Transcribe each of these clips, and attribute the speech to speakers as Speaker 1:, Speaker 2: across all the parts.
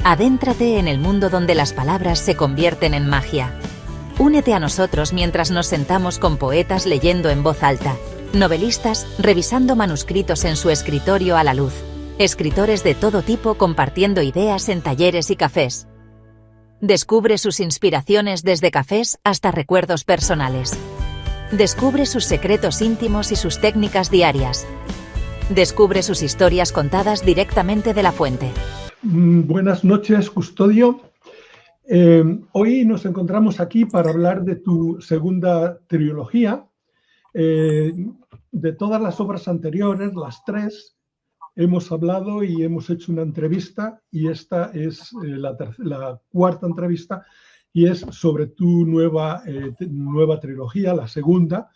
Speaker 1: Adéntrate en el mundo donde las palabras se convierten en magia. Únete a nosotros mientras nos sentamos con poetas leyendo en voz alta, novelistas revisando manuscritos en su escritorio a la luz, escritores de todo tipo compartiendo ideas en talleres y cafés. Descubre sus inspiraciones desde cafés hasta recuerdos personales. Descubre sus secretos íntimos y sus técnicas diarias. Descubre sus historias contadas directamente de la fuente.
Speaker 2: Buenas noches, Custodio. Hoy nos encontramos aquí para hablar de tu segunda trilogía. De todas las obras anteriores, las tres, hemos hablado y hemos hecho una entrevista, y esta es la cuarta entrevista, y es sobre tu nueva trilogía, la segunda,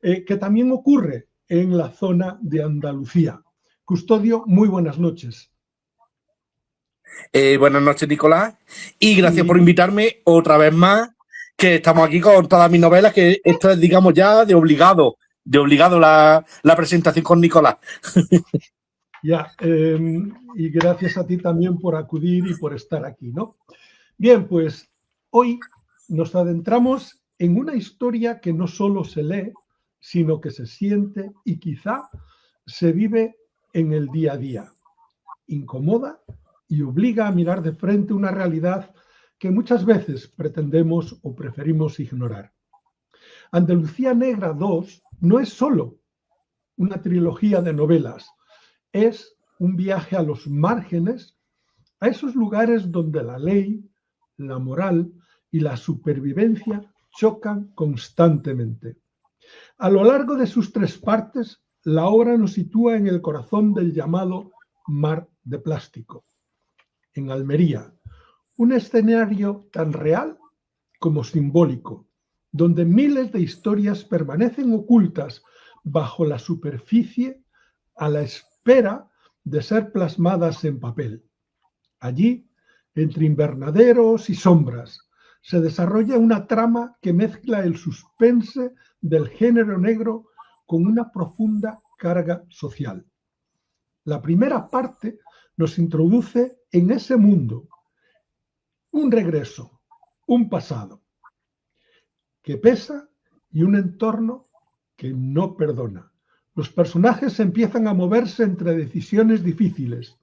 Speaker 2: que también ocurre en la zona de Andalucía. Custodio, muy buenas noches.
Speaker 3: Buenas noches, Nicolás, y gracias por invitarme otra vez más, que estamos aquí con todas mis novelas, que esto es, digamos, ya de obligado la presentación con Nicolás.
Speaker 2: Ya, y gracias a ti también por acudir y por estar aquí, ¿no? Bien, pues hoy nos adentramos en una historia que no solo se lee, sino que se siente y quizá se vive en el día a día. Incomoda y obliga a mirar de frente una realidad que muchas veces pretendemos o preferimos ignorar. Andalucía Negra 2 no es solo una trilogía de novelas, es un viaje a los márgenes, a esos lugares donde la ley, la moral y la supervivencia chocan constantemente. A lo largo de sus tres partes, la obra nos sitúa en el corazón del llamado Mar de Plástico, en Almería, un escenario tan real como simbólico, donde miles de historias permanecen ocultas bajo la superficie a la espera de ser plasmadas en papel. Allí, entre invernaderos y sombras, se desarrolla una trama que mezcla el suspense del género negro con una profunda carga social. La primera parte nos introduce en ese mundo, un regreso, un pasado que pesa y un entorno que no perdona. Los personajes empiezan a moverse entre decisiones difíciles,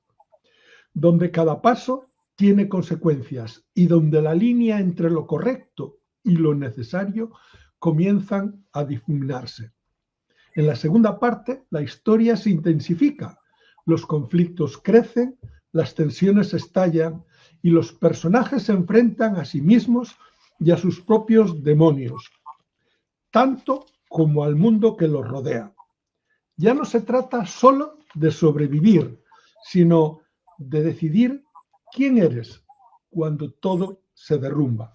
Speaker 2: donde cada paso tiene consecuencias y donde la línea entre lo correcto y lo necesario comienzan a difuminarse. En la segunda parte, la historia se intensifica, los conflictos crecen, las tensiones estallan y los personajes se enfrentan a sí mismos y a sus propios demonios, tanto como al mundo que los rodea. Ya no se trata solo de sobrevivir, sino de decidir quién eres cuando todo se derrumba.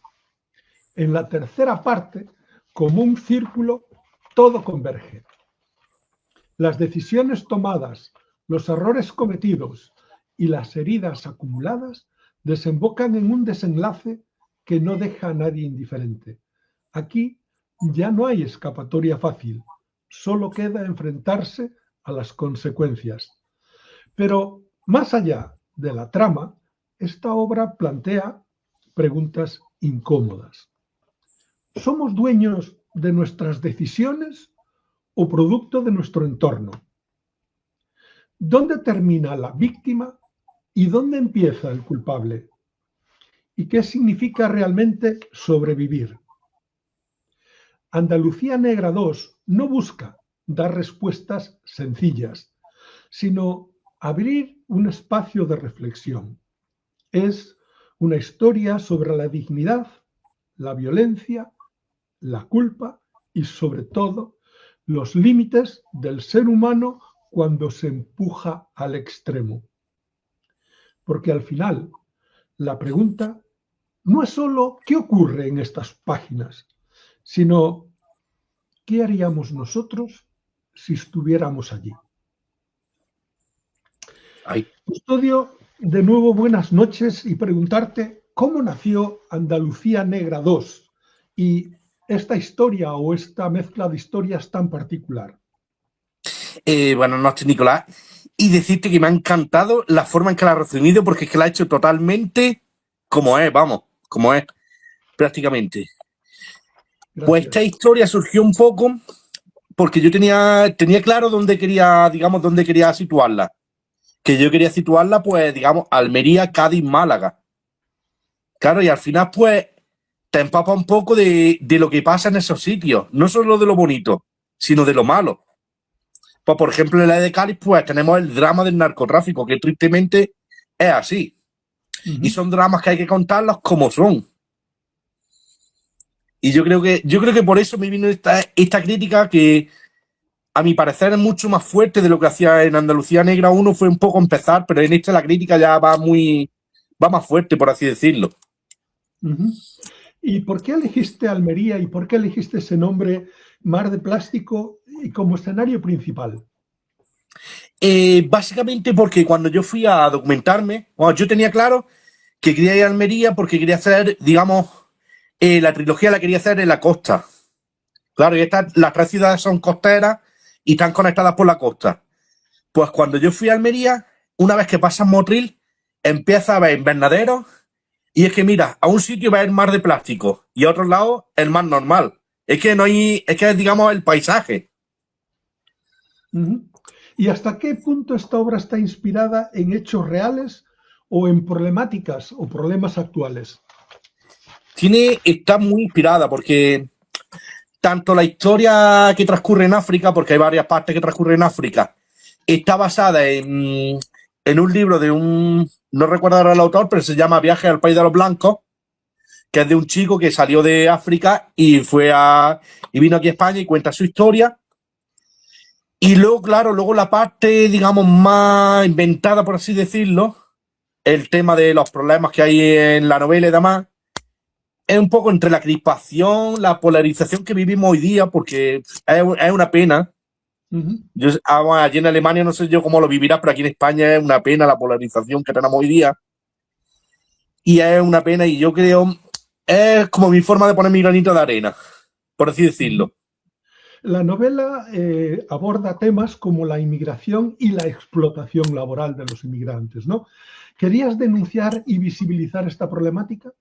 Speaker 2: En la tercera parte, como un círculo, todo converge. Las decisiones tomadas, los errores cometidos y las heridas acumuladas desembocan en un desenlace que no deja a nadie indiferente. Aquí ya no hay escapatoria fácil, solo queda enfrentarse a las consecuencias. Pero más allá de la trama, esta obra plantea preguntas incómodas. ¿Somos dueños de nuestras decisiones o producto de nuestro entorno? ¿Dónde termina la víctima y dónde empieza el culpable? ¿Y qué significa realmente sobrevivir? Andalucía Negra 2 no busca dar respuestas sencillas, sino abrir un espacio de reflexión. Es una historia sobre la dignidad, la violencia, la culpa y, sobre todo, los límites del ser humano cuando se empuja al extremo. Porque al final, la pregunta no es solo qué ocurre en estas páginas, sino qué haríamos nosotros si estuviéramos allí. Custodio, de nuevo buenas noches y preguntarte cómo nació Andalucía Negra 2 y esta historia o esta mezcla de historias tan particular.
Speaker 3: Buenas noches, Nicolás. y decirte que me ha encantado la forma en que la ha resumido, porque es que la ha hecho totalmente como es, vamos, como es, prácticamente.
Speaker 2: Gracias.
Speaker 3: Pues esta historia surgió un poco porque yo tenía claro dónde quería, digamos, dónde quería situarla. Que yo quería situarla, pues, digamos, Almería, Cádiz, Málaga. Claro, y al final, pues, te empapa un poco de lo que pasa en esos sitios. No solo de lo bonito, sino de lo malo. Pues, por ejemplo, en la de Cádiz, pues, tenemos el drama del narcotráfico, que tristemente es así. Y son dramas que hay que contarlos como son. Y yo creo que por eso me vino esta crítica que, a mi parecer, es mucho más fuerte de lo que hacía en Andalucía Negra 1. Fue un poco empezar, pero en esta la crítica ya va más fuerte, por así decirlo.
Speaker 2: ¿Y por qué elegiste Almería y por qué elegiste ese nombre, Mar de Plástico, como escenario principal?
Speaker 3: Básicamente porque cuando yo fui a documentarme, bueno, yo tenía claro que quería ir a Almería porque quería hacer, digamos, la trilogía la quería hacer en la costa. Claro, y las 3 ciudades son costeras y están conectadas por la costa. Pues cuando yo fui a Almería, una vez que pasas Motril, empieza a ver invernaderos y es que mira, a un sitio ves el mar de plástico y a otro lado el mar normal. Es que no hay, es que es, digamos, el paisaje.
Speaker 2: ¿Y hasta qué punto esta obra está inspirada en hechos reales o en problemáticas o problemas actuales?
Speaker 3: Está muy inspirada porque tanto la historia que transcurre en África, porque hay varias partes que transcurren en África, está basada en un libro de no recuerdo ahora el autor, pero se llama Viaje al País de los Blancos, que es de un chico que salió de África y vino aquí a España y cuenta su historia. Y luego, claro, la parte, digamos, más inventada, por así decirlo, el tema de los problemas que hay en la novela y demás, es un poco entre la crispación, la polarización que vivimos hoy día, porque es una pena. Yo, allí en Alemania no sé yo cómo lo vivirás, pero aquí en España es una pena la polarización que tenemos hoy día. Y es una pena, y yo creo, es como mi forma de poner mi granito de arena, por así decirlo.
Speaker 2: La novela aborda temas como la inmigración y la explotación laboral de los inmigrantes, ¿no? ¿Querías denunciar y visibilizar esta problemática?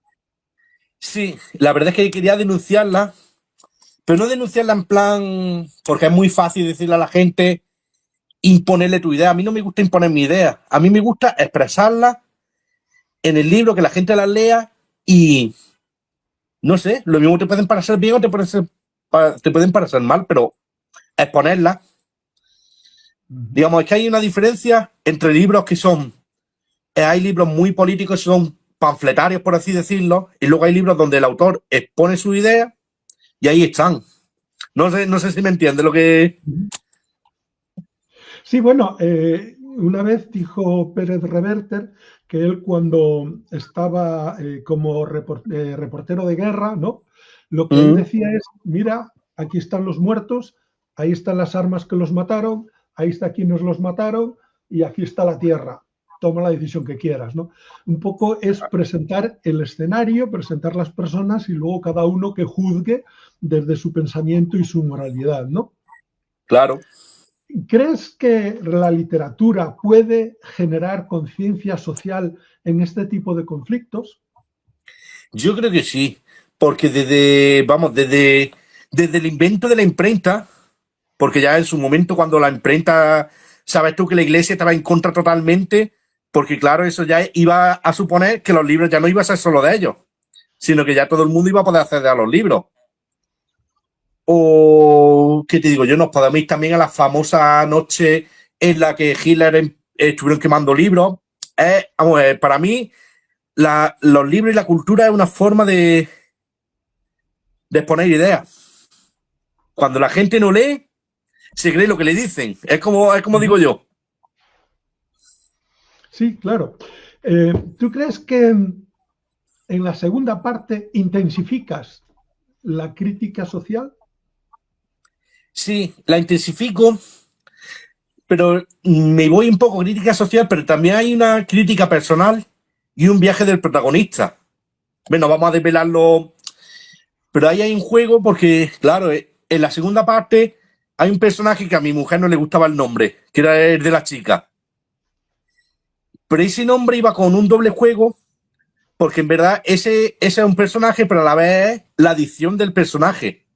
Speaker 3: Sí, la verdad es que quería denunciarla, pero no denunciarla en plan, porque es muy fácil decirle a la gente, imponerle tu idea. A mí no me gusta imponer mi idea, a mí me gusta expresarla en el libro, que la gente la lea y, no sé, lo mismo te pueden parecer bien o te pueden parecer mal, pero exponerla. Digamos, es que hay una diferencia entre libros que son, hay libros muy políticos, son panfletarios, por así decirlo, y luego hay libros donde el autor expone su idea y ahí están. No sé si me entiende lo que...
Speaker 2: Sí, bueno, una vez dijo Pérez Reverte que él, cuando estaba como reportero de guerra, ¿no? Lo que él decía es, mira, aquí están los muertos, ahí están las armas que los mataron, ahí está quienes los mataron y aquí está la tierra. Toma la decisión que quieras, ¿no? Un poco es presentar el escenario, presentar las personas y luego cada uno que juzgue desde su pensamiento y su moralidad, ¿no?
Speaker 3: Claro.
Speaker 2: ¿Crees que la literatura puede generar conciencia social en este tipo de conflictos?
Speaker 3: Yo creo que sí, porque desde el invento de la imprenta, porque ya en su momento cuando la imprenta, sabes tú que la iglesia estaba en contra totalmente, porque claro, eso ya iba a suponer que los libros ya no iban a ser solo de ellos, sino que ya todo el mundo iba a poder acceder a los libros. O, ¿qué te digo yo? Nos podemos ir también a la famosa noche en la que Hitler estuvieron quemando libros. Vamos, para mí, los libros y la cultura es una forma de exponer ideas. Cuando la gente no lee, se cree lo que le dicen. Es como digo yo.
Speaker 2: Sí, claro. ¿Tú crees que en la segunda parte intensificas la crítica social?
Speaker 3: Sí, la intensifico, pero me voy un poco a crítica social, pero también hay una crítica personal y un viaje del protagonista. Bueno, vamos a desvelarlo, pero ahí hay un juego porque, claro, en la segunda parte hay un personaje que a mi mujer no le gustaba el nombre, que era el de la chica. pero ese nombre iba con un doble juego, porque en verdad ese es un personaje, pero a la vez es la adicción del personaje,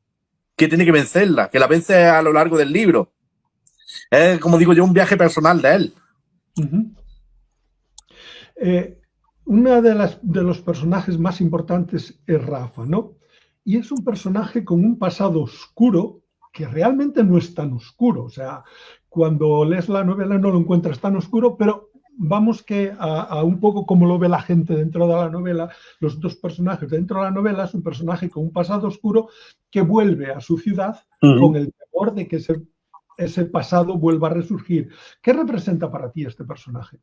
Speaker 3: que tiene que vencerla, que la vence a lo largo del libro. Es, como digo yo, un viaje personal de él.
Speaker 2: Una de los personajes más importantes es Rafa, ¿no? Y es un personaje con un pasado oscuro que realmente no es tan oscuro. O sea, cuando lees la novela no lo encuentras tan oscuro, pero vamos que a un poco como lo ve la gente dentro de la novela, los dos personajes dentro de la novela es un personaje con un pasado oscuro que vuelve a su ciudad con el temor de que ese pasado vuelva a resurgir. ¿Qué representa para ti este personaje?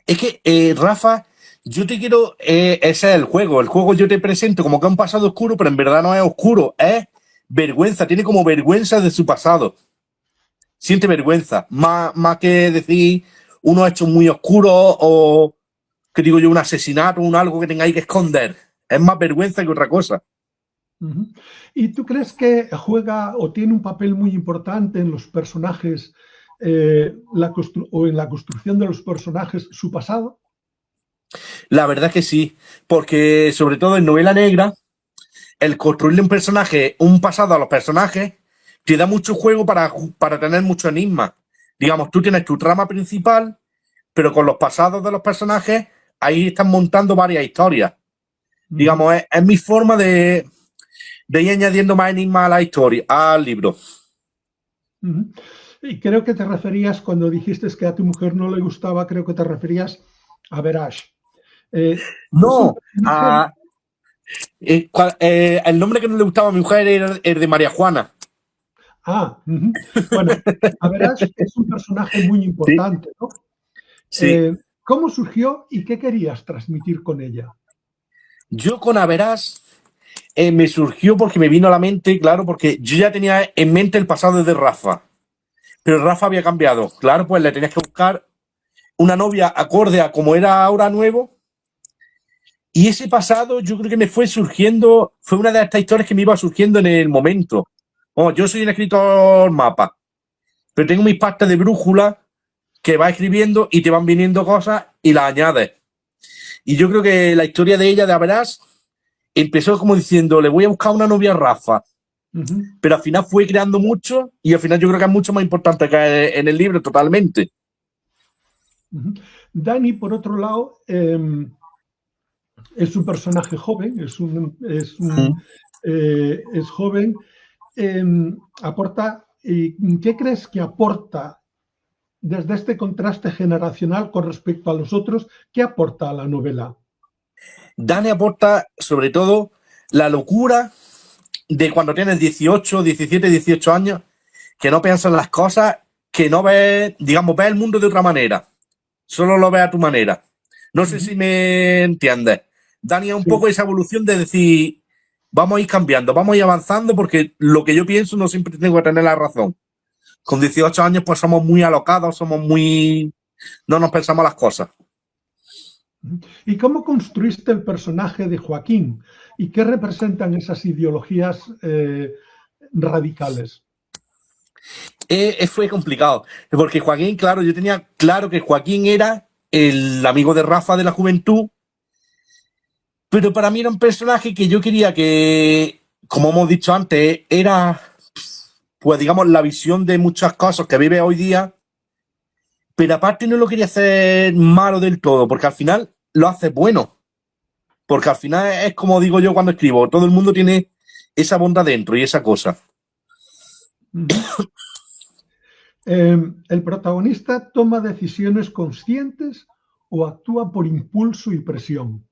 Speaker 3: Es que, Rafa, yo te quiero... ese es el juego. El juego yo te presento como que es un pasado oscuro, pero en verdad no es oscuro. Es vergüenza. Tiene como vergüenza de su pasado. Siente vergüenza. Más que decir unos hechos muy oscuros o, que digo yo, un asesinato, un algo que tengáis que esconder. Es más vergüenza que otra cosa.
Speaker 2: ¿Y tú crees que juega o tiene un papel muy importante en los personajes o en la construcción de los personajes su pasado?
Speaker 3: La verdad es que sí, porque sobre todo en novela negra, el construirle un personaje, un pasado a los personajes, te da mucho juego para tener mucho enigma. Digamos, tú tienes tu trama principal, pero con los pasados de los personajes, ahí están montando varias historias. Digamos, es mi forma de ir añadiendo más enigma a la historia, al libro.
Speaker 2: Y creo que te referías, cuando dijiste que a tu mujer no le gustaba, creo que te referías a Verash.
Speaker 3: No, el nombre que no le gustaba a mi mujer era el de María Juana.
Speaker 2: Bueno, Averash es un personaje muy importante, ¿no?
Speaker 3: Sí.
Speaker 2: ¿Cómo surgió y qué querías transmitir con ella?
Speaker 3: Yo con Averash me surgió porque me vino a la mente, claro, porque yo ya tenía en mente el pasado de Rafa, pero Rafa había cambiado. Claro, pues le tenías que buscar una novia acorde a como era ahora nuevo. Y ese pasado yo creo que me fue surgiendo, fue una de estas historias que me iba surgiendo en el momento. Yo soy un escritor mapa, pero tengo mis partes de brújula que va escribiendo y te van viniendo cosas y las añades. Y yo creo que la historia de ella, de Averash, empezó como diciendo, le voy a buscar una novia a Rafa. Pero al final fue creando mucho y al final yo creo que es mucho más importante que en el libro totalmente.
Speaker 2: Dani, por otro lado, es un personaje joven, es joven, aporta. ¿Qué crees que aporta desde este contraste generacional con respecto a los otros? ¿Qué aporta a la novela?
Speaker 3: Dani aporta sobre todo la locura de cuando tienes 18, 17, 18 años, que no piensas las cosas, que no ves, digamos, ves el mundo de otra manera. Solo lo ves a tu manera. No sé si me entiendes. Dani es un poco esa evolución de decir, vamos a ir cambiando, vamos a ir avanzando, porque lo que yo pienso no siempre tengo que tener la razón. Con 18 años pues somos muy alocados, no nos pensamos las cosas.
Speaker 2: ¿Y cómo construiste el personaje de Joaquín? ¿Y qué representan esas ideologías radicales?
Speaker 3: Fue complicado, porque Joaquín, claro, yo tenía claro que Joaquín era el amigo de Rafa de la juventud, pero para mí era un personaje que yo quería que, como hemos dicho antes, era, pues digamos, la visión de muchas cosas que vive hoy día, pero aparte no lo quería hacer malo del todo, porque al final lo hace bueno, porque al final es como digo yo cuando escribo, todo el mundo tiene esa bondad dentro y esa cosa.
Speaker 2: ¿El protagonista toma decisiones conscientes o actúa por impulso y presión?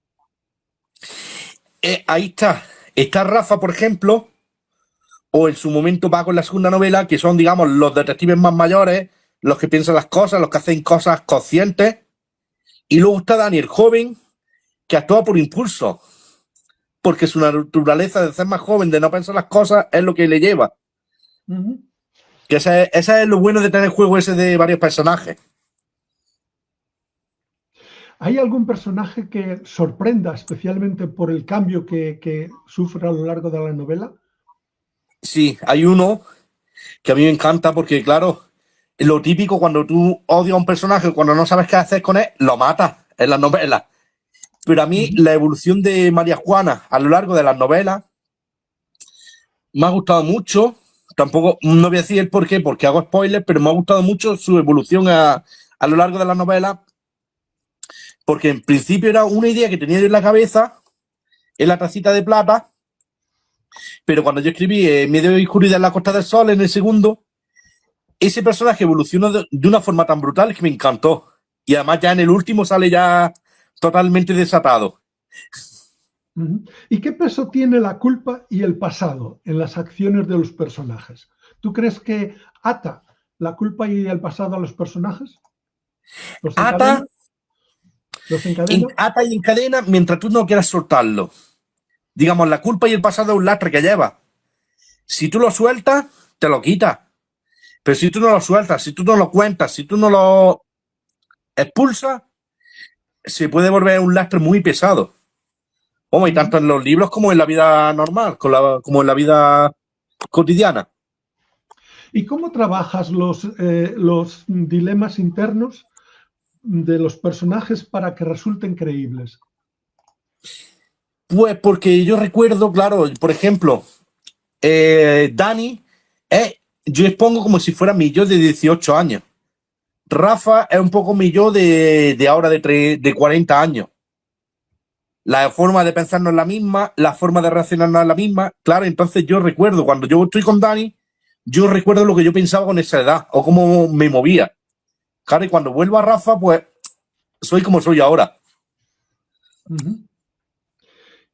Speaker 3: Ahí está. Está Rafa, por ejemplo, o en su momento Paco en la segunda novela, que son, digamos, los detectives más mayores, los que piensan las cosas, los que hacen cosas conscientes. Y luego está Daniel, joven, que actúa por impulso, porque su naturaleza de ser más joven, de no pensar las cosas, es lo que le lleva. Que ese es lo bueno de tener el juego ese de varios personajes.
Speaker 2: ¿Hay algún personaje que sorprenda especialmente por el cambio que sufre a lo largo de la novela?
Speaker 3: Sí, hay uno que a mí me encanta porque, claro, lo típico cuando tú odias a un personaje, cuando no sabes qué hacer con él, lo matas en las novelas. Pero a mí la evolución de María Juana a lo largo de las novelas me ha gustado mucho. Tampoco, no voy a decir el por qué, porque hago spoilers, pero me ha gustado mucho su evolución a lo largo de las novelas, porque en principio era una idea que tenía yo en la cabeza, en la tacita de plata, pero cuando yo escribí Miedo y Oscuridad en la Costa del Sol, en el segundo, ese personaje evolucionó de una forma tan brutal que me encantó. Y además ya en el último sale ya totalmente desatado.
Speaker 2: ¿Y qué peso tiene la culpa y el pasado en las acciones de los personajes? ¿Tú crees que ata la culpa y el pasado a los personajes? ¿Los encadena? ¿Los encadena?
Speaker 3: Ata y encadena mientras tú no quieras soltarlo. Digamos, la culpa y el pasado es un lastre que lleva. Si tú lo sueltas, te lo quitas. Pero si tú no lo sueltas, si tú no lo cuentas, si tú no lo expulsas, se puede volver un lastre muy pesado. Y tanto en los libros como en la vida normal, como en la vida cotidiana.
Speaker 2: ¿Y cómo trabajas los dilemas internos de los personajes para que resulten creíbles?
Speaker 3: Pues porque yo recuerdo, claro, por ejemplo, Dani, yo expongo como si fuera mi yo de 18 años. Rafa es un poco mi yo de ahora de 40 años. La forma de pensar no es la misma, la forma de reaccionar no es la misma. Claro, entonces yo recuerdo, cuando yo estoy con Dani, yo recuerdo lo que yo pensaba con esa edad o cómo me movía. Claro, y cuando vuelvo a Rafa, pues soy como soy ahora.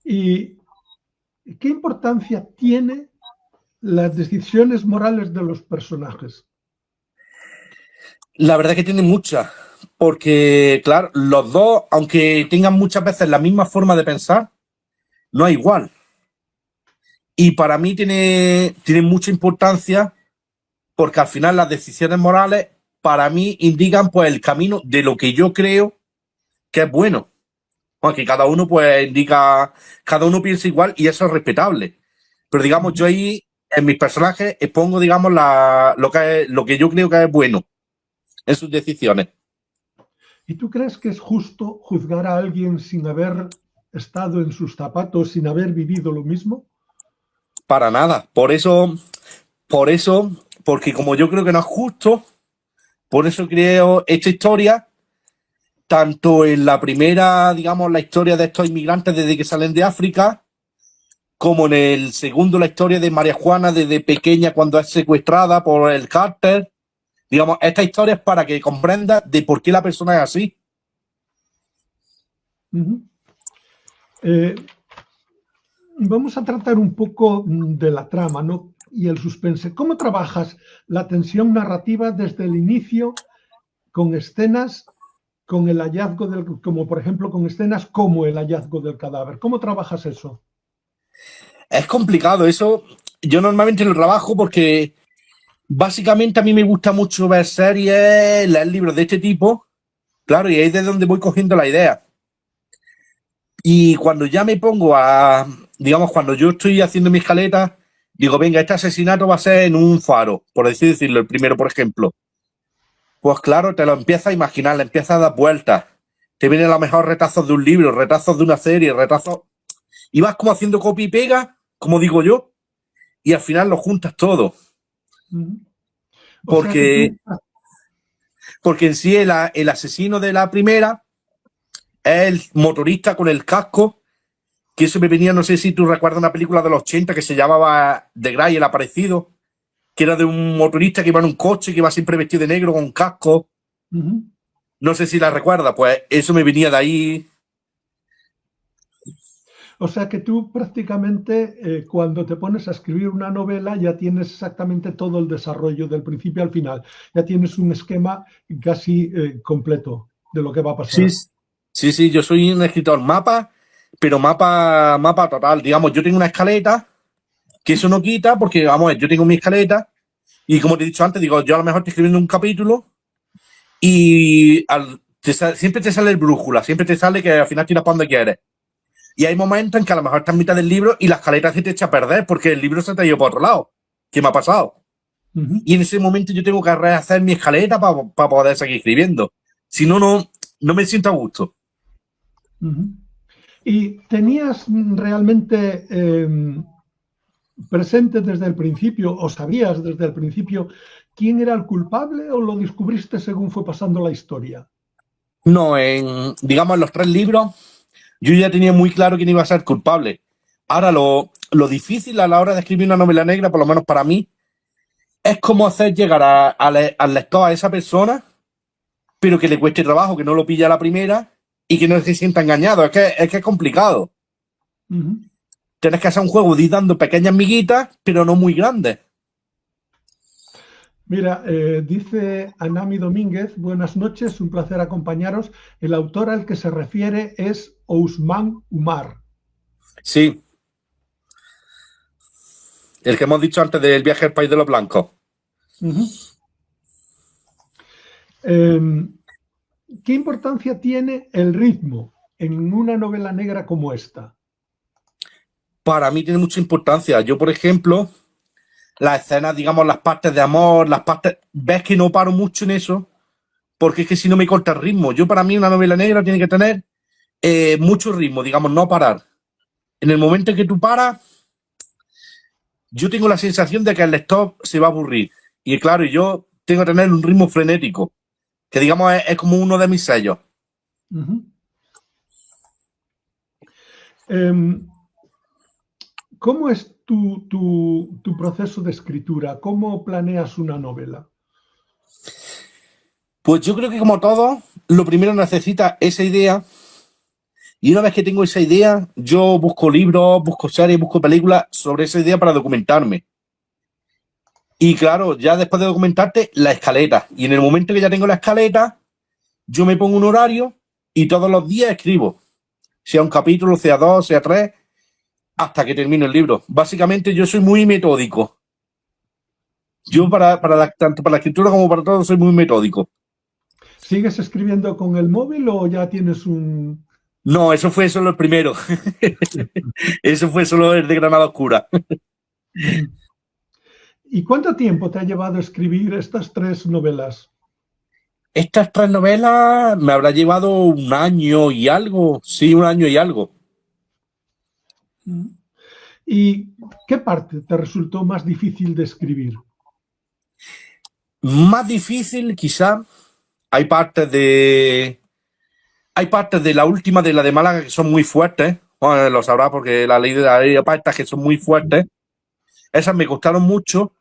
Speaker 2: ¿Y qué importancia tiene las decisiones morales de los personajes?
Speaker 3: La verdad que tiene mucha, porque, claro, los dos, aunque tengan muchas veces la misma forma de pensar, no es igual. Y para mí tiene mucha importancia porque al final las decisiones morales para mí indican pues el camino de lo que yo creo que es bueno. Aunque cada uno pues indica, cada uno piensa igual y eso es respetable. Pero digamos, yo ahí en mis personajes expongo, digamos, lo que yo creo que es bueno en sus decisiones.
Speaker 2: ¿Y tú crees que es justo juzgar a alguien sin haber estado en sus zapatos, sin haber vivido lo mismo?
Speaker 3: Para nada. Por eso, porque como yo creo que no es justo, por eso creo esta historia, tanto en la primera, digamos, la historia de estos inmigrantes desde que salen de África, como en el segundo, la historia de María Juana desde pequeña cuando es secuestrada por el cártel. Digamos, esta historia es para que comprendas de por qué la persona es así.
Speaker 2: Vamos a tratar un poco de la trama, ¿no? Y el suspense. ¿Cómo trabajas la tensión narrativa desde el inicio con escenas con el hallazgo como por ejemplo con escenas como el hallazgo del cadáver? ¿Cómo trabajas eso?
Speaker 3: Es complicado eso. Yo normalmente lo trabajo porque básicamente a mí me gusta mucho ver series, leer libros de este tipo. Claro, y ahí es de donde voy cogiendo la idea. Y cuando ya me pongo digamos, cuando yo estoy haciendo mi escaleta, digo, venga, este asesinato va a ser en un faro, por así decirlo, el primero, por ejemplo. Pues claro, te lo empiezas a imaginar, le empiezas a dar vueltas. Te vienen a lo mejor retazos de un libro, retazos de una serie, retazos... Y vas como haciendo copia y pega, como digo yo, y al final lo juntas todo. Porque en sí el asesino de la primera es el motorista con el casco, que eso me venía, no sé si tú recuerdas una película de los 80 que se llamaba The Grey, el aparecido, que era de un motorista que iba en un coche, que iba siempre vestido de negro con casco. No sé si la recuerdas, pues eso me venía de ahí.
Speaker 2: O sea que tú prácticamente cuando te pones a escribir una novela ya tienes exactamente todo el desarrollo del principio al final. Ya tienes un esquema casi completo de lo que va a pasar.
Speaker 3: Sí, yo soy un escritor mapa, pero mapa total. Digamos, yo tengo una escaleta, que eso no quita, porque vamos, yo tengo mi escaleta, y como te he dicho antes, digo, yo a lo mejor estoy escribiendo un capítulo, y siempre te sale el brújula, siempre te sale que al final tiras para donde quieres. Y hay momentos en que a lo mejor estás en mitad del libro y la escaleta se te echa a perder porque el libro se te ha ido para otro lado. ¿Qué me ha pasado? Y en ese momento yo tengo que rehacer mi escaleta para poder seguir escribiendo. Si no, no me siento a gusto.
Speaker 2: ¿Y tenías realmente presente desde el principio, o sabías desde el principio quién era el culpable, o lo descubriste según fue pasando la historia?
Speaker 3: No, digamos, en los 3 libros, yo ya tenía muy claro quién iba a ser culpable. Ahora, lo difícil a la hora de escribir una novela negra, por lo menos para mí, es cómo hacer llegar al lector a esa persona, pero que le cueste trabajo, que no lo pille a la primera y que no se sienta engañado. Es que es complicado. Tienes que hacer un juego de ir dando pequeñas miguitas, pero no muy grandes.
Speaker 2: Mira, dice Anami Domínguez, buenas noches, un placer acompañaros. El autor al que se refiere es Ousmane Umar.
Speaker 3: Sí. El que hemos dicho antes del viaje al país de los blancos.
Speaker 2: ¿Qué importancia tiene el ritmo en una novela negra como esta?
Speaker 3: Para mí tiene mucha importancia. Yo, por ejemplo, las escenas, digamos, las partes de amor, las partes... Ves que no paro mucho en eso, porque es que si no me corta el ritmo. Yo, para mí, una novela negra tiene que tener mucho ritmo, digamos, no parar. En el momento en que tú paras, yo tengo la sensación de que el lector se va a aburrir. Y claro, yo tengo que tener un ritmo frenético, que digamos es como uno de mis sellos.
Speaker 2: ¿Cómo es tu proceso de escritura? ¿Cómo planeas una novela?
Speaker 3: Pues yo creo que como todo, lo primero necesita esa idea. Y una vez que tengo esa idea, yo busco libros, busco series, busco películas sobre esa idea para documentarme. Y claro, ya después de documentarte, la escaleta. Y en el momento que ya tengo la escaleta, yo me pongo un horario y todos los días escribo. Sea un capítulo, sea 2, sea 3, hasta que termine el libro. Básicamente yo soy muy metódico. Yo tanto para la escritura como para todo soy muy metódico.
Speaker 2: ¿Sigues escribiendo con el móvil o ya tienes un...?
Speaker 3: No, eso fue solo el primero. Eso fue solo el de Granada Oscura.
Speaker 2: ¿Y cuánto tiempo te ha llevado a escribir estas 3 novelas?
Speaker 3: Estas 3 novelas me habrá llevado 1 año y algo. Sí, 1 año y algo.
Speaker 2: ¿Y qué parte te resultó más difícil de escribir?
Speaker 3: Más difícil, quizá. Hay partes de la última, de la de Málaga, que son muy fuertes. Bueno, lo sabrá porque hay partes que son muy fuertes. Esas me costaron mucho.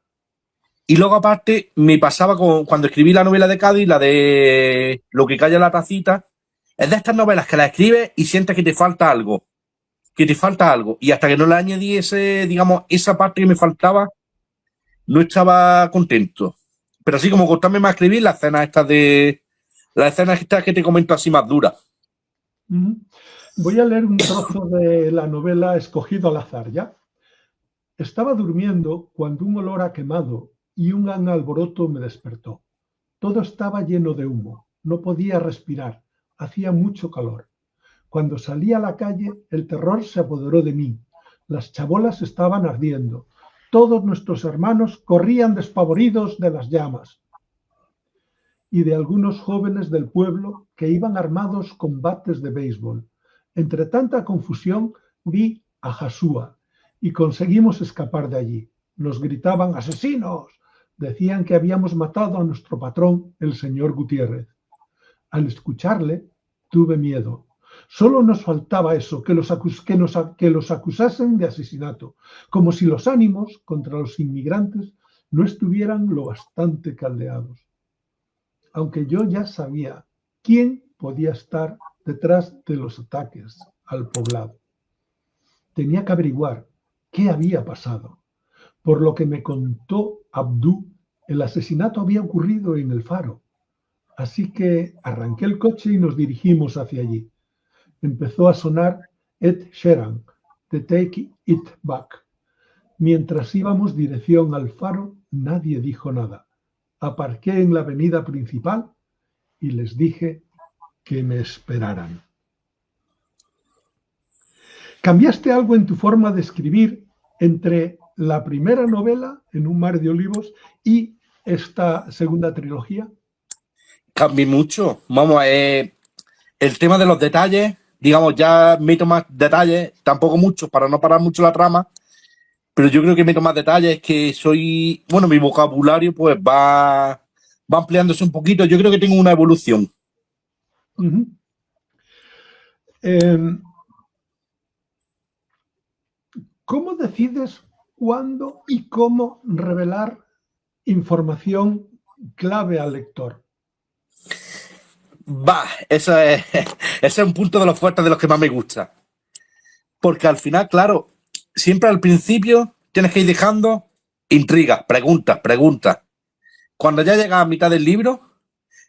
Speaker 3: Y luego, aparte, me pasaba cuando escribí la novela de Cádiz, la de Lo que calla la tacita. Es de estas novelas que las escribes y sientes que te falta algo. Y hasta que no le añadí esa parte que me faltaba, no estaba contento. Pero así como costarme más escribir las escenas estas que te comento así más duras.
Speaker 2: Voy a leer un trozo de la novela escogido al azar, ¿ya? Estaba durmiendo cuando un olor a quemado y un gran alboroto me despertó. Todo estaba lleno de humo. No podía respirar. Hacía mucho calor. Cuando salí a la calle, el terror se apoderó de mí. Las chabolas estaban ardiendo. Todos nuestros hermanos corrían despavoridos de las llamas y de algunos jóvenes del pueblo que iban armados con bates de béisbol. Entre tanta confusión vi a Jasúa y conseguimos escapar de allí. Nos gritaban ¡asesinos! Decían que habíamos matado a nuestro patrón, el señor Gutiérrez. Al escucharle, tuve miedo. Solo nos faltaba eso, que los acusasen de asesinato, como si los ánimos contra los inmigrantes no estuvieran lo bastante caldeados. Aunque yo ya sabía quién podía estar detrás de los ataques al poblado. Tenía que averiguar qué había pasado. Por lo que me contó Abdú, el asesinato había ocurrido en el Faro. Así que arranqué el coche y nos dirigimos hacia allí. Empezó a sonar Ed Sheeran, de Take It Back. Mientras íbamos dirección al Faro, nadie dijo nada. Aparqué en la avenida principal y les dije que me esperaran. ¿Cambiaste algo en tu forma de escribir entre la primera novela, En un mar de olivos, y esta segunda trilogía?
Speaker 3: Cambié mucho. Vamos, el tema de los detalles, digamos, ya meto más detalles, tampoco mucho, para no parar mucho la trama, pero yo creo que meto más detalles, que soy, bueno, mi vocabulario pues va ampliándose un poquito. Yo creo que tengo una evolución.
Speaker 2: Uh-huh. ¿Cómo decides cuándo y cómo revelar información clave al lector?
Speaker 3: Ese es un punto de los fuertes de los que más me gusta. Porque al final, claro, siempre al principio tienes que ir dejando intrigas, preguntas. Cuando ya llegas a mitad del libro,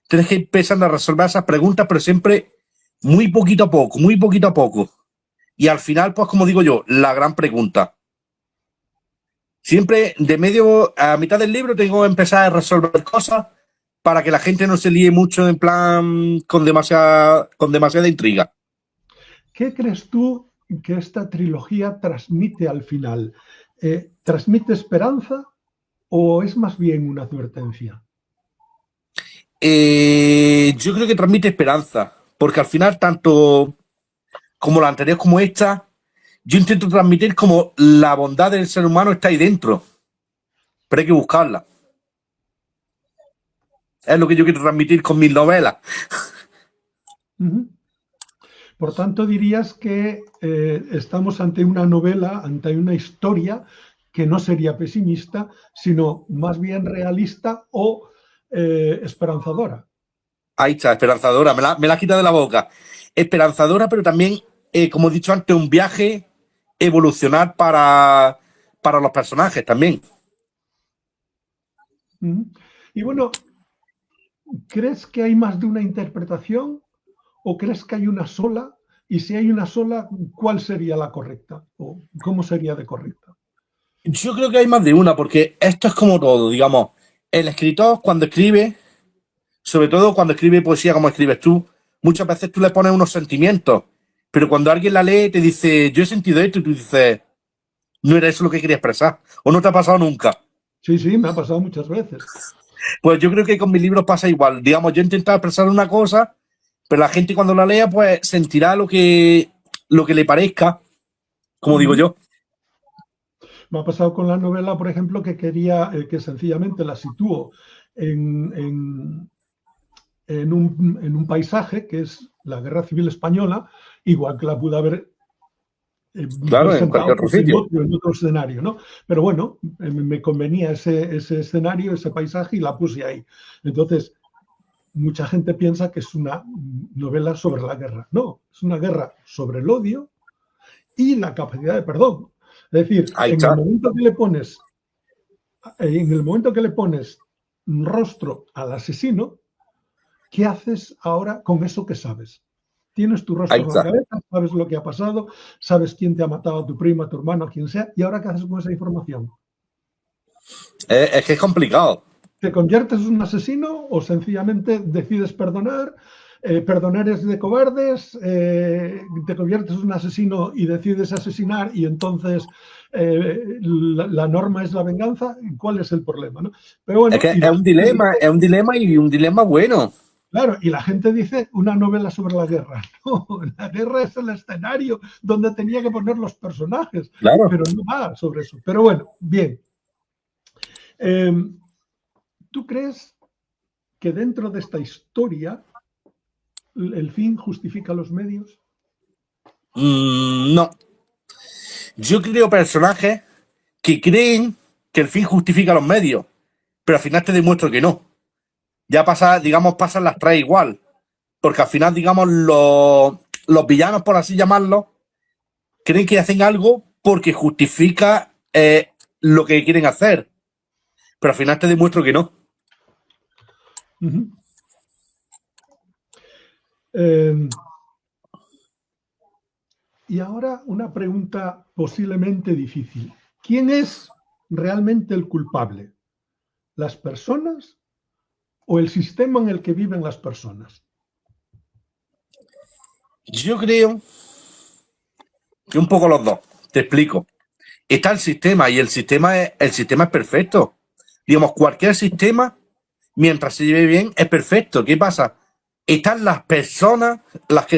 Speaker 3: tienes que ir empezando a resolver esas preguntas, pero siempre muy poquito a poco, muy poquito a poco. Y al final, pues como digo yo, la gran pregunta. Siempre de medio a mitad del libro tengo que empezar a resolver cosas para que la gente no se líe mucho en plan con demasiada intriga.
Speaker 2: ¿Qué crees tú que esta trilogía transmite al final? ¿Transmite esperanza o es más bien una advertencia?
Speaker 3: Yo creo que transmite esperanza, porque al final, tanto como la anterior como esta, yo intento transmitir como la bondad del ser humano está ahí dentro, pero hay que buscarla. Es lo que yo quiero transmitir con mis novelas.
Speaker 2: Uh-huh. Por tanto, dirías que estamos ante una novela, ante una historia que no sería pesimista, sino más bien realista o esperanzadora.
Speaker 3: Ahí está, esperanzadora, me la quita de la boca. Esperanzadora, pero también, como he dicho antes, un viaje evolucionar para los personajes también.
Speaker 2: Uh-huh. Y bueno, ¿crees que hay más de una interpretación o crees que hay una sola? Y si hay una sola, ¿cuál sería la correcta? ¿O cómo sería de correcta?
Speaker 3: Yo creo que hay más de una, porque esto es como todo, digamos. El escritor, cuando escribe, sobre todo cuando escribe poesía como escribes tú, muchas veces tú le pones unos sentimientos, pero cuando alguien la lee te dice, yo he sentido esto, y tú dices, no era eso lo que quería expresar, o no te ha pasado nunca.
Speaker 2: Sí, me ha pasado muchas veces.
Speaker 3: Pues yo creo que con mis libros pasa igual. Digamos, yo he intentado expresar una cosa, pero la gente cuando la lea, pues sentirá lo que le parezca, como digo yo.
Speaker 2: Me ha pasado con la novela, por ejemplo, que quería que sencillamente la sitúo en un paisaje que es la Guerra Civil Española, igual que la pude haber
Speaker 3: Claro, en cualquier otro sitio.
Speaker 2: en otro escenario, ¿no? Pero bueno, me convenía ese escenario, ese paisaje y la puse ahí. Entonces, mucha gente piensa que es una novela sobre la guerra. No, es una guerra sobre el odio y la capacidad de perdón. Es decir, en el momento que le pones rostro al asesino, ¿qué haces ahora con eso que sabes? Tienes tu rostro en la cabeza, sabes lo que ha pasado, sabes quién te ha matado, a tu prima, a tu hermano, a quien sea, y ahora ¿qué haces con esa información?
Speaker 3: Es que es complicado.
Speaker 2: ¿Te conviertes en un asesino o sencillamente decides perdonar? Perdonar es de cobardes, te conviertes en un asesino y decides asesinar y entonces la norma es la venganza. ¿Cuál es el problema? ¿No? Pero bueno,
Speaker 3: es que es un dilema y un dilema bueno.
Speaker 2: Claro, y la gente dice una novela sobre la guerra. No, la guerra es el escenario donde tenía que poner los personajes,
Speaker 3: claro.
Speaker 2: Pero no va sobre eso. Pero bueno, bien. ¿Tú crees que dentro de esta historia el fin justifica los medios?
Speaker 3: No. Yo creo personajes que creen que el fin justifica los medios, pero al final te demuestro que no. Ya pasan las tres igual. Porque al final, digamos, los villanos, por así llamarlo, creen que hacen algo porque justifica lo que quieren hacer. Pero al final te demuestro que no.
Speaker 2: Uh-huh. Y ahora una pregunta posiblemente difícil. ¿Quién es realmente el culpable? ¿Las personas o el sistema en el que viven las personas?
Speaker 3: Yo creo que un poco los dos. Te explico. está el sistema y el sistema es perfecto. Digamos, cualquier sistema, mientras se lleve bien, es perfecto. ¿Qué pasa? Están las personas,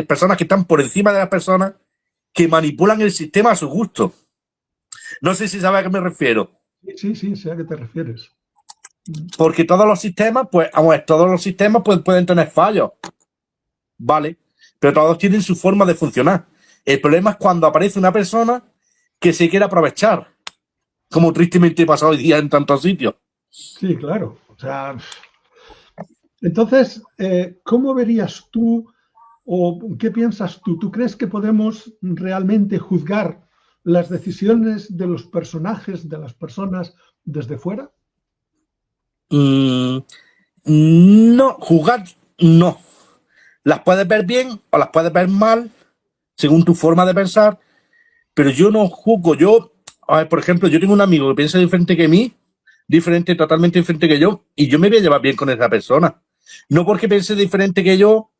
Speaker 3: personas que están por encima de las personas que manipulan el sistema a su gusto. No sé si sabes a qué me refiero.
Speaker 2: Sí, sé a qué te refieres.
Speaker 3: Porque todos los sistemas, pues, pueden tener fallos. Vale. Pero todos tienen su forma de funcionar. El problema es cuando aparece una persona que se quiere aprovechar. Como tristemente pasa hoy día en tantos sitios.
Speaker 2: Sí, claro. O sea, entonces, ¿cómo verías tú o qué piensas tú? ¿Tú crees que podemos realmente juzgar las decisiones de los personajes, de las personas, desde fuera?
Speaker 3: No, juzgar no. Las puedes ver bien o las puedes ver mal, según tu forma de pensar, pero yo no juzgo. A ver, por ejemplo, yo tengo un amigo que piensa diferente que mí, totalmente diferente que yo, y yo me voy a llevar bien con esa persona. No porque piense diferente que yo,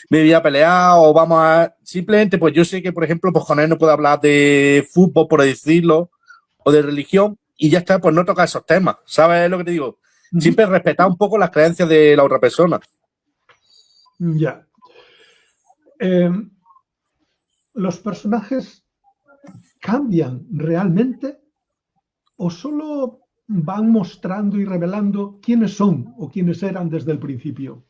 Speaker 3: me voy a pelear o vamos a... Simplemente, pues yo sé que, por ejemplo, pues con él no puedo hablar de fútbol, por decirlo, o de religión, y ya está, pues no toca esos temas. ¿Sabes lo que te digo? Siempre respetar un poco las creencias de la otra persona.
Speaker 2: Ya. ¿Los personajes cambian realmente o solo van mostrando y revelando quiénes son o quiénes eran desde el principio?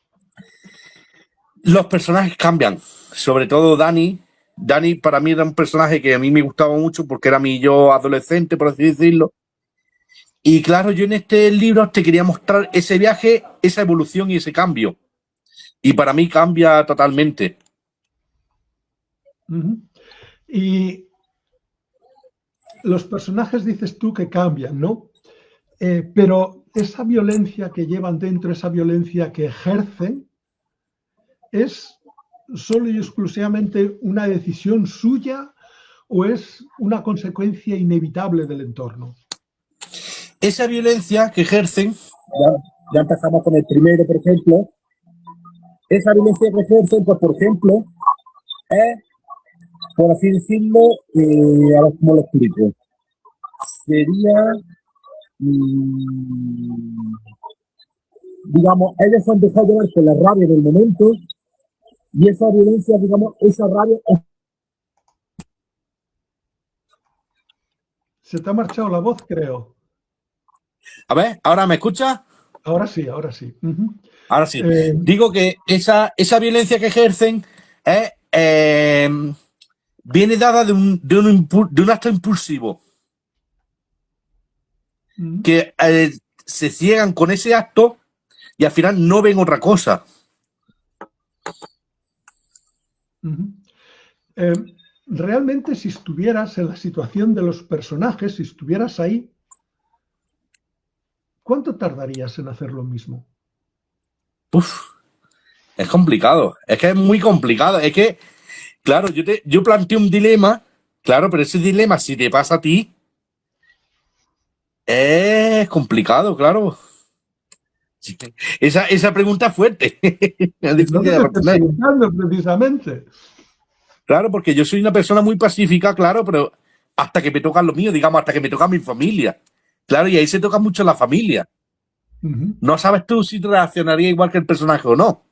Speaker 3: Los personajes cambian, sobre todo Dani. Dani para mí era un personaje que a mí me gustaba mucho porque era mi yo adolescente, por así decirlo. Y claro, yo en este libro te quería mostrar ese viaje, esa evolución y ese cambio. Y para mí cambia totalmente.
Speaker 2: Y los personajes dices tú que cambian, ¿no? Pero esa violencia que llevan dentro, esa violencia que ejercen, ¿es solo y exclusivamente una decisión suya o es una consecuencia inevitable del entorno?
Speaker 3: Esa violencia que ejercen, ya empezamos con el primero, por ejemplo. Esa violencia que ejercen, pues, por ejemplo, es, por así decirlo, a ver cómo lo explico. Sería, digamos, ellos han dejado llevar por la rabia del momento y esa violencia, digamos, esa rabia es...
Speaker 2: Se te ha marchado la voz, creo.
Speaker 3: A ver, ¿ahora me escuchas?
Speaker 2: Ahora sí, ahora sí.
Speaker 3: Ahora sí. Digo que esa violencia que ejercen es, viene dada de un acto impulsivo. Que se ciegan con ese acto y al final no ven otra cosa.
Speaker 2: Realmente, si estuvieras en la situación de los personajes, si estuvieras ahí, ¿cuánto tardarías en hacer lo mismo?
Speaker 3: Es complicado. Es que es muy complicado. Es que, claro, yo planteo un dilema, claro, pero ese dilema, si te pasa a ti, es complicado, claro. Esa pregunta es fuerte. Es difícil de responder.
Speaker 2: Preguntando precisamente.
Speaker 3: Claro, porque yo soy una persona muy pacífica, claro, pero hasta que me tocan lo mío, digamos, hasta que me toca mi familia. Claro, y ahí se toca mucho la familia. No sabes tú si reaccionaría igual que el personaje o no.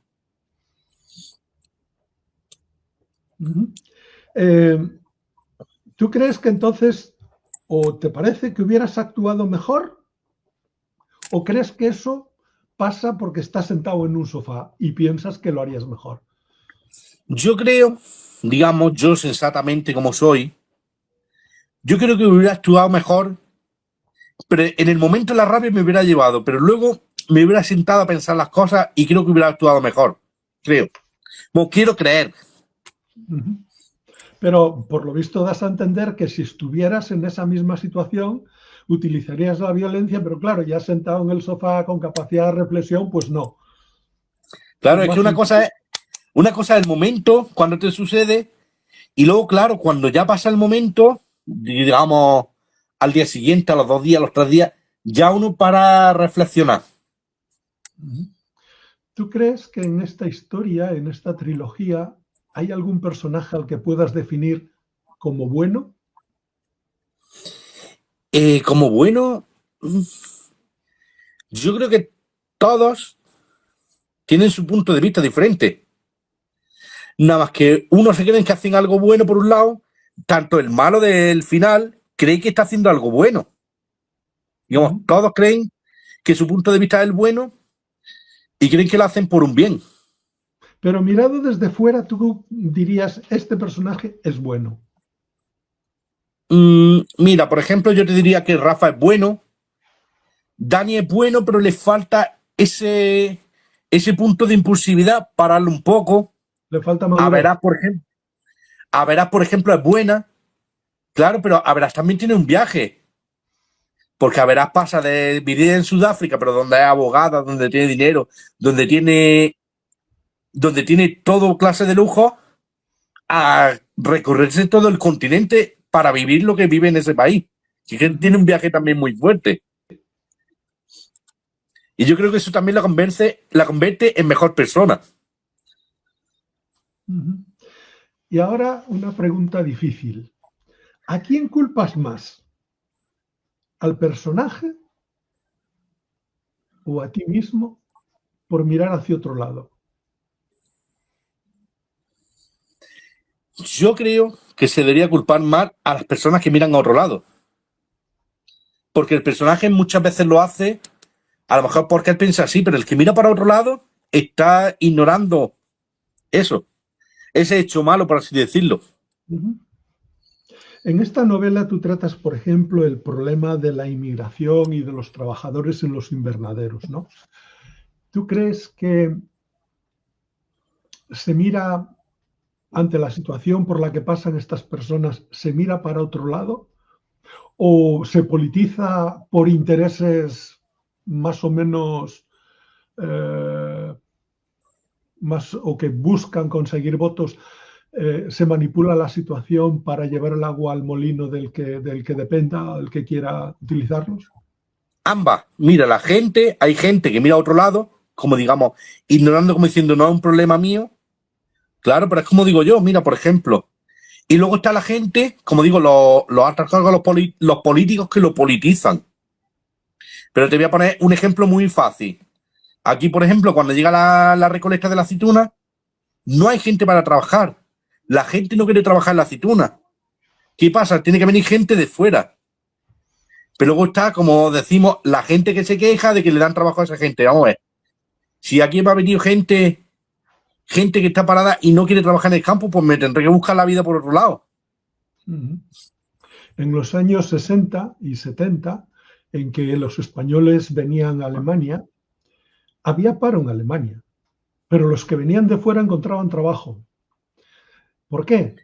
Speaker 2: ¿Tú crees que entonces, o te parece que hubieras actuado mejor, o crees que eso pasa porque estás sentado en un sofá y piensas que lo harías mejor?
Speaker 3: Yo creo, digamos, yo sensatamente como soy, yo creo que hubiera actuado mejor, pero en el momento la rabia me hubiera llevado, pero luego me hubiera sentado a pensar las cosas y creo que hubiera actuado mejor. Creo. Como quiero creer.
Speaker 2: Pero por lo visto das a entender que si estuvieras en esa misma situación utilizarías la violencia, pero claro, ya sentado en el sofá con capacidad de reflexión, pues no.
Speaker 3: Claro, es que una cosa es el momento, cuando te sucede, y luego, claro, cuando ya pasa el momento, digamos, al día siguiente, a los 2 días, a los 3 días, ya uno para reflexionar.
Speaker 2: ¿Tú crees que en esta historia, en esta trilogía, hay algún personaje al que puedas definir como bueno?
Speaker 3: Como bueno, yo creo que todos tienen su punto de vista diferente. Nada más que unos se creen que hacen algo bueno por un lado, tanto el malo del final cree que está haciendo algo bueno. Digamos, todos creen que su punto de vista es el bueno y creen que lo hacen por un bien.
Speaker 2: Pero mirado desde fuera, tú dirías, este personaje es bueno.
Speaker 3: Mira, por ejemplo, yo te diría que Rafa es bueno, Dani es bueno, pero le falta ese punto de impulsividad, pararlo un poco.
Speaker 2: Le falta madurez.
Speaker 3: Averas, por ejemplo, es buena, claro, pero Averas también tiene un viaje. Porque Averas pasa de vivir en Sudáfrica, pero donde es abogada, donde tiene dinero, donde tiene todo clase de lujo, a recorrerse todo el continente para vivir lo que vive en ese país. Así que tiene un viaje también muy fuerte. Y yo creo que eso también la convierte en mejor persona.
Speaker 2: Y ahora una pregunta difícil. ¿A quién culpas más? ¿Al personaje o a ti mismo por mirar hacia otro lado?
Speaker 3: Yo creo que se debería culpar más a las personas que miran a otro lado. Porque el personaje muchas veces lo hace, a lo mejor porque él piensa así, pero el que mira para otro lado está ignorando eso. Ese hecho malo, por así decirlo.
Speaker 2: En esta novela tú tratas, por ejemplo, el problema de la inmigración y de los trabajadores en los invernaderos, ¿no? ¿Tú crees que se mira ante la situación por la que pasan estas personas, se mira para otro lado? ¿O se politiza por intereses más o menos o que buscan conseguir votos? Se manipula la situación para llevar el agua al molino del que dependa, el que quiera utilizarlos?
Speaker 3: Ambas. Mira, hay gente que mira a otro lado, como digamos, ignorando, como diciendo, no es un problema mío. Claro, pero es como digo yo, mira, por ejemplo. Y luego está la gente, como digo, los altos cargos, los políticos que lo politizan. Pero te voy a poner un ejemplo muy fácil. Aquí, por ejemplo, cuando llega la recolecta de la aceituna, no hay gente para trabajar. La gente no quiere trabajar en la aceituna. ¿Qué pasa? Tiene que venir gente de fuera. Pero luego está, como decimos, la gente que se queja de que le dan trabajo a esa gente. Vamos a ver. Si aquí va a venir gente que está parada y no quiere trabajar en el campo, pues me tendré que buscar la vida por otro lado.
Speaker 2: En los años 60 y 70, en que los españoles venían a Alemania, había paro en Alemania, pero los que venían de fuera encontraban trabajo. ¿Por qué?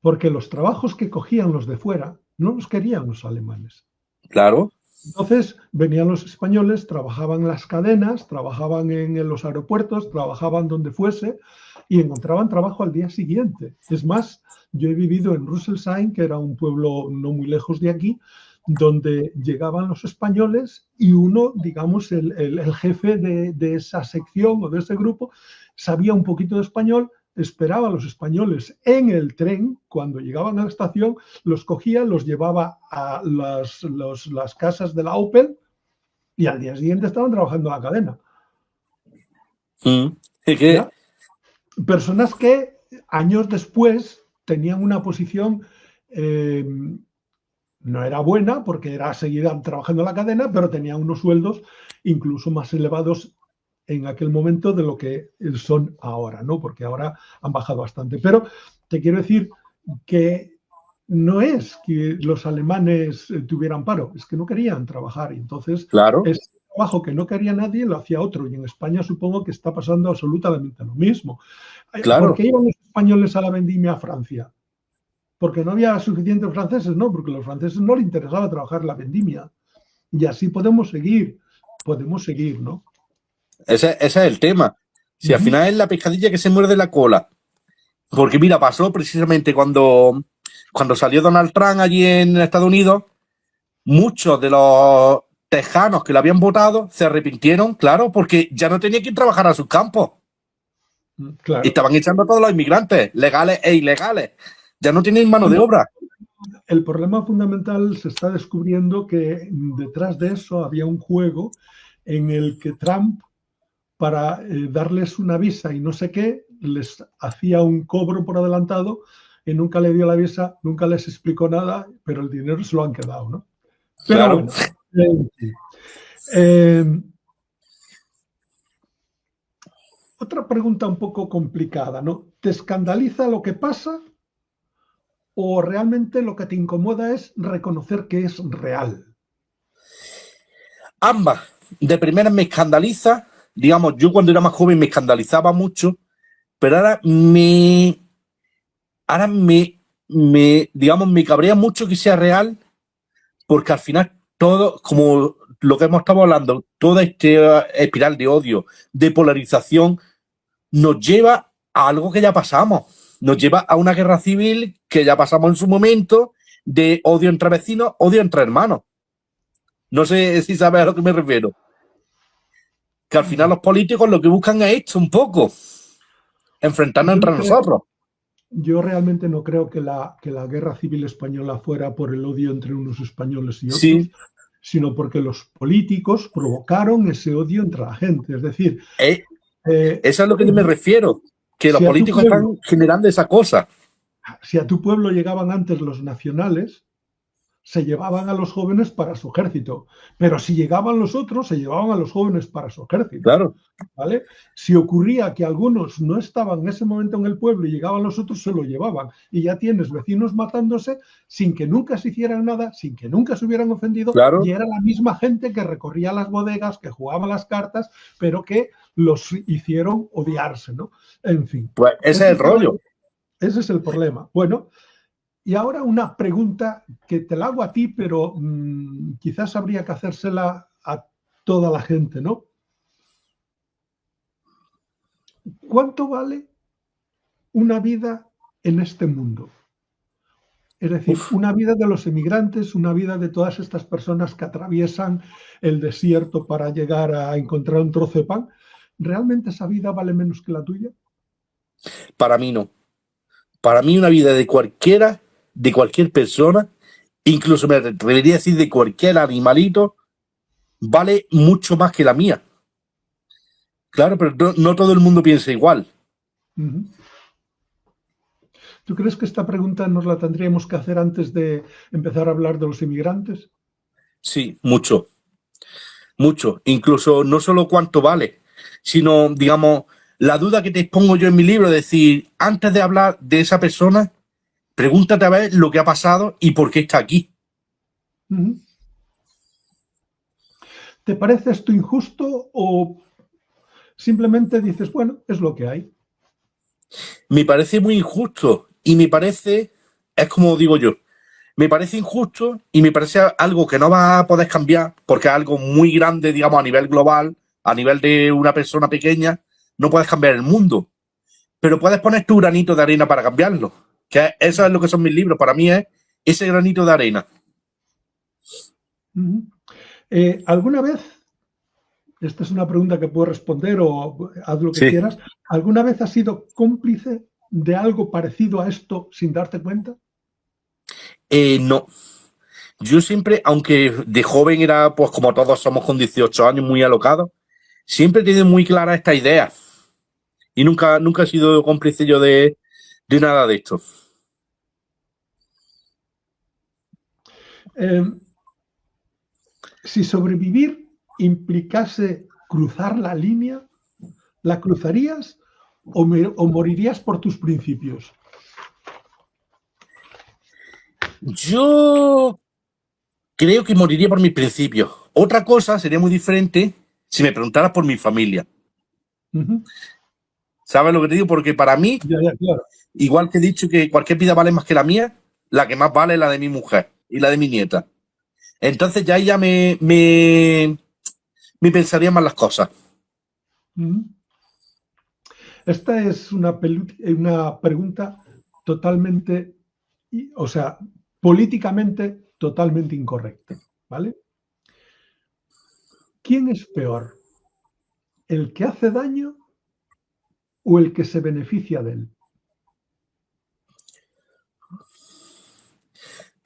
Speaker 2: Porque los trabajos que cogían los de fuera no los querían los alemanes.
Speaker 3: Claro.
Speaker 2: Entonces venían los españoles, trabajaban en las cadenas, trabajaban en los aeropuertos, trabajaban donde fuese y encontraban trabajo al día siguiente. Es más, yo he vivido en Rüsselsheim, que era un pueblo no muy lejos de aquí, donde llegaban los españoles y uno, digamos, el jefe de esa sección o de ese grupo, sabía un poquito de español, esperaba a los españoles en el tren, cuando llegaban a la estación, los cogía, los llevaba a las casas de la Opel y al día siguiente estaban trabajando en la cadena. ¿Ya? Personas que años después tenían una posición, no era buena porque era seguida trabajando en la cadena, pero tenían unos sueldos incluso más elevados en aquel momento de lo que son ahora, ¿no? Porque ahora han bajado bastante. Pero te quiero decir que no es que los alemanes tuvieran paro, es que no querían trabajar. Y entonces,
Speaker 3: claro,
Speaker 2: ese trabajo que no quería nadie lo hacía otro. Y en España supongo que está pasando absolutamente lo mismo.
Speaker 3: Claro.
Speaker 2: ¿Por qué iban los españoles a la vendimia a Francia? Porque no había suficientes franceses, no, porque a los franceses no les interesaba trabajar en la vendimia. Y así podemos seguir, ¿no?
Speaker 3: Ese es el tema. Si al final es la pescadilla que se muerde la cola. Porque mira, pasó precisamente cuando salió Donald Trump allí en Estados Unidos, muchos de los tejanos que lo habían votado se arrepintieron, claro, porque ya no tenían que trabajar a sus campos.
Speaker 2: Claro.
Speaker 3: Y estaban echando a todos los inmigrantes, legales e ilegales. Ya no tienen mano de obra.
Speaker 2: el problema fundamental se está descubriendo que detrás de eso había un juego en el que Trump, para darles una visa y no sé qué, les hacía un cobro por adelantado y nunca le dio la visa, nunca les explicó nada, pero el dinero se lo han quedado, ¿no? Pero
Speaker 3: Claro.
Speaker 2: bueno, otra pregunta un poco complicada, ¿no? ¿Te escandaliza lo que pasa o realmente lo que te incomoda es reconocer que es real?
Speaker 3: Ambas. De primera me escandaliza, digamos, yo cuando era más joven me escandalizaba mucho, pero digamos, me cabrea mucho que sea real, porque al final todo, como lo que hemos estado hablando, toda esta espiral de odio, de polarización, nos lleva a algo que ya pasamos. Nos lleva a una guerra civil que ya pasamos en su momento, de odio entre vecinos, odio entre hermanos. No sé si sabes a lo que me refiero. Que al final los políticos lo que buscan es esto un poco, enfrentarnos entre nosotros.
Speaker 2: Yo realmente no creo que la guerra civil española fuera por el odio entre unos españoles y otros,
Speaker 3: Sí.
Speaker 2: sino porque los políticos provocaron ese odio entre la gente. Es decir,
Speaker 3: eso es a lo que yo me refiero, que los políticos están generando esa cosa.
Speaker 2: Si a tu pueblo llegaban antes los nacionales, se llevaban a los jóvenes para su ejército, pero si llegaban los otros, se llevaban a los jóvenes para su ejército.
Speaker 3: Claro.
Speaker 2: ¿Vale? Si ocurría que algunos no estaban en ese momento en el pueblo y llegaban los otros, se lo llevaban. Y ya tienes vecinos matándose sin que nunca se hicieran nada, sin que nunca se hubieran ofendido.
Speaker 3: Claro.
Speaker 2: Y era la misma gente que recorría las bodegas, que jugaba las cartas, pero que los hicieron odiarse, ¿no? En fin.
Speaker 3: Pues ese es el rollo.
Speaker 2: Ese es el problema. Bueno, y ahora una pregunta que te la hago a ti, pero quizás habría que hacérsela a toda la gente, ¿no? ¿Cuánto vale una vida en este mundo? Es decir, una vida de los emigrantes, una vida de todas estas personas que atraviesan el desierto para llegar a encontrar un trozo de pan. ¿Realmente esa vida vale menos que la tuya?
Speaker 3: Para mí no. Para mí una vida de cualquier persona, incluso me atrevería a decir de cualquier animalito, vale mucho más que la mía. Claro, pero no todo el mundo piensa igual.
Speaker 2: ¿Tú crees que esta pregunta nos la tendríamos que hacer antes de empezar a hablar de los inmigrantes?
Speaker 3: Sí, mucho. Mucho. Incluso no solo cuánto vale, sino, digamos, la duda que te expongo yo en mi libro, es decir, antes de hablar de esa persona, pregúntate a ver lo que ha pasado y por qué está aquí.
Speaker 2: ¿Te parece esto injusto o simplemente dices, bueno, es lo que hay?
Speaker 3: Me parece muy injusto y me parece, es como digo yo, me parece injusto y me parece algo que no va a poder cambiar porque es algo muy grande, digamos, a nivel global, a nivel de una persona pequeña, no puedes cambiar el mundo, pero puedes poner tu granito de arena para cambiarlo, que eso es lo que son mis libros, para mí es ese granito de arena.
Speaker 2: ¿Alguna vez, esta es una pregunta que puedo responder o haz lo que quieras, ¿alguna vez has sido cómplice de algo parecido a esto sin darte cuenta?
Speaker 3: No. Yo siempre, aunque de joven era, pues como todos somos con 18 años, muy alocados, siempre he tenido muy clara esta idea. Y nunca he sido cómplice yo de nada de esto.
Speaker 2: Si sobrevivir implicase cruzar la línea, ¿la cruzarías o morirías por tus principios?
Speaker 3: Yo creo que moriría por mis principios. Otra cosa sería muy diferente si me preguntaras por mi familia. ¿Sabes lo que te digo? Porque para mí,
Speaker 2: claro.
Speaker 3: Igual que he dicho que cualquier vida vale más que la mía, la que más vale es la de mi mujer y la de mi nieta. Entonces ya me pensaría más las cosas.
Speaker 2: Esta es una pregunta totalmente, o sea, políticamente totalmente incorrecta, ¿vale? ¿Quién es peor? ¿El que hace daño o el que se beneficia de él?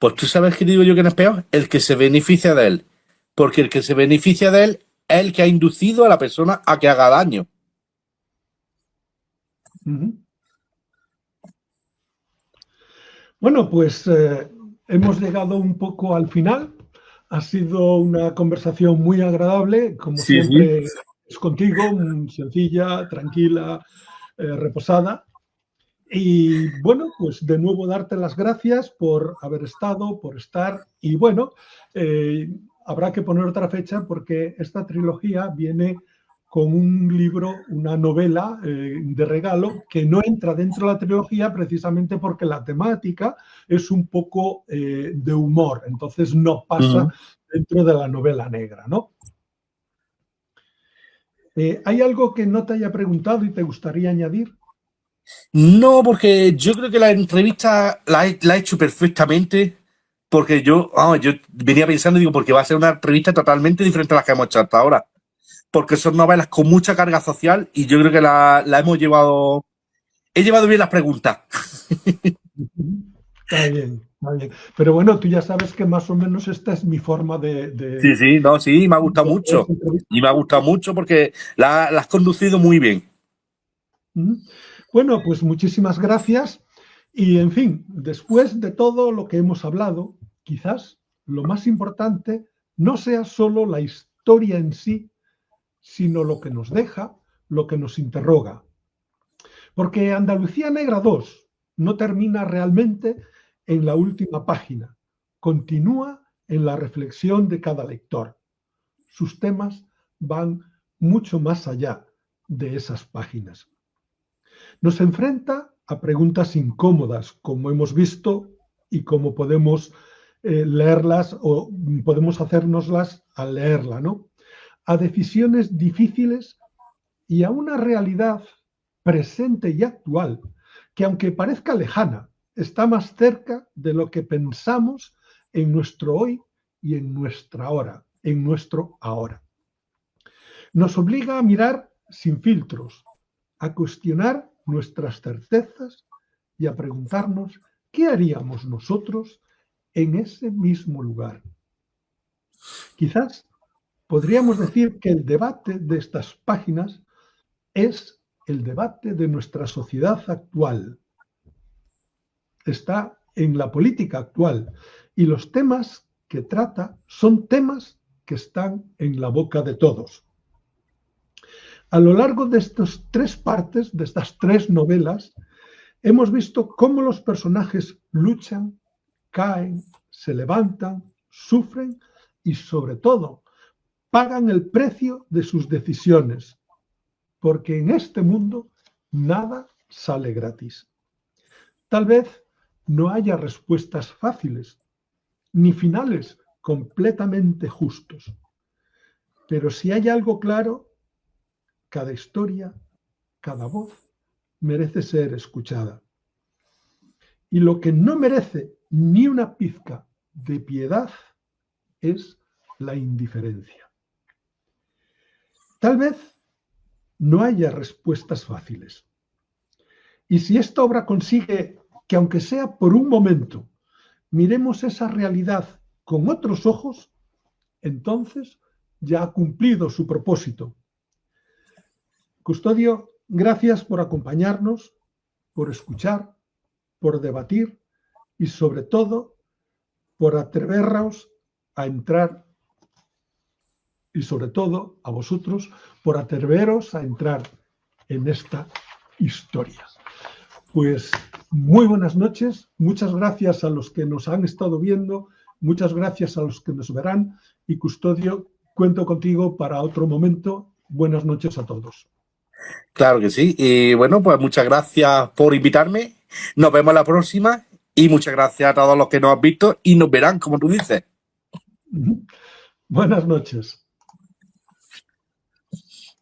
Speaker 3: Pues tú sabes qué digo yo que no es peor, el que se beneficia de él. Porque el que se beneficia de él es el que ha inducido a la persona a que haga daño.
Speaker 2: Bueno, pues hemos llegado un poco al final. Ha sido una conversación muy agradable, como
Speaker 3: Sí,
Speaker 2: siempre es contigo, sencilla, tranquila, reposada. Y bueno, pues de nuevo darte las gracias por haber estado, por estar. Y bueno, habrá que poner otra fecha porque esta trilogía viene con un libro, una novela de regalo que no entra dentro de la trilogía precisamente porque la temática es un poco de humor, entonces no pasa dentro de la novela negra, ¿no? ¿Hay algo que no te haya preguntado y te gustaría añadir?
Speaker 3: No, porque yo creo que la entrevista la he hecho perfectamente, porque yo venía pensando, digo, porque va a ser una entrevista totalmente diferente a las que hemos hecho hasta ahora, porque son novelas con mucha carga social y yo creo que la hemos llevado, he llevado bien las preguntas.
Speaker 2: Está bien, está bien. Pero bueno, tú ya sabes que más o menos esta es mi forma
Speaker 3: Sí, sí, no, sí, me ha gustado
Speaker 2: de hacer
Speaker 3: mucho.
Speaker 2: entrevistas.
Speaker 3: Y me ha gustado mucho porque la has conducido muy bien.
Speaker 2: Bueno, pues muchísimas gracias. Y en fin, después de todo lo que hemos hablado, quizás lo más importante no sea solo la historia en sí, sino lo que nos deja, lo que nos interroga. Porque Andalucía Negra 2 no termina realmente en la última página, continúa en la reflexión de cada lector. Sus temas van mucho más allá de esas páginas. Nos enfrenta a preguntas incómodas, como hemos visto, y como podemos leerlas o podemos hacérnoslas al leerla, ¿no? A decisiones difíciles y a una realidad presente y actual que, aunque parezca lejana, está más cerca de lo que pensamos en nuestro hoy y en nuestra hora, en nuestro ahora. Nos obliga a mirar sin filtros, a cuestionar nuestras certezas y a preguntarnos qué haríamos nosotros en ese mismo lugar. Quizás podríamos decir que el debate de estas páginas es el debate de nuestra sociedad actual. Está en la política actual y los temas que trata son temas que están en la boca de todos. A lo largo de estas tres partes, de estas tres novelas, hemos visto cómo los personajes luchan, caen, se levantan, sufren y, sobre todo, pagan el precio de sus decisiones, porque en este mundo nada sale gratis. Tal vez no haya respuestas fáciles, ni finales completamente justos, pero si hay algo claro, cada historia, cada voz merece ser escuchada. Y lo que no merece ni una pizca de piedad es la indiferencia. Tal vez no haya respuestas fáciles. Y si esta obra consigue que, aunque sea por un momento, miremos esa realidad con otros ojos, entonces ya ha cumplido su propósito. Custodio, gracias por acompañarnos, por escuchar, por debatir y, sobre todo, por atreveros a entrar, y sobre todo a vosotros, por atreveros a entrar en esta historia. Pues muy buenas noches, muchas gracias a los que nos han estado viendo, muchas gracias a los que nos verán, y Custodio, cuento contigo para otro momento. Buenas noches a todos.
Speaker 3: Claro que sí. Y bueno, pues muchas gracias por invitarme. Nos vemos la próxima y muchas gracias a todos los que nos han visto y nos verán, como tú dices.
Speaker 2: Buenas noches.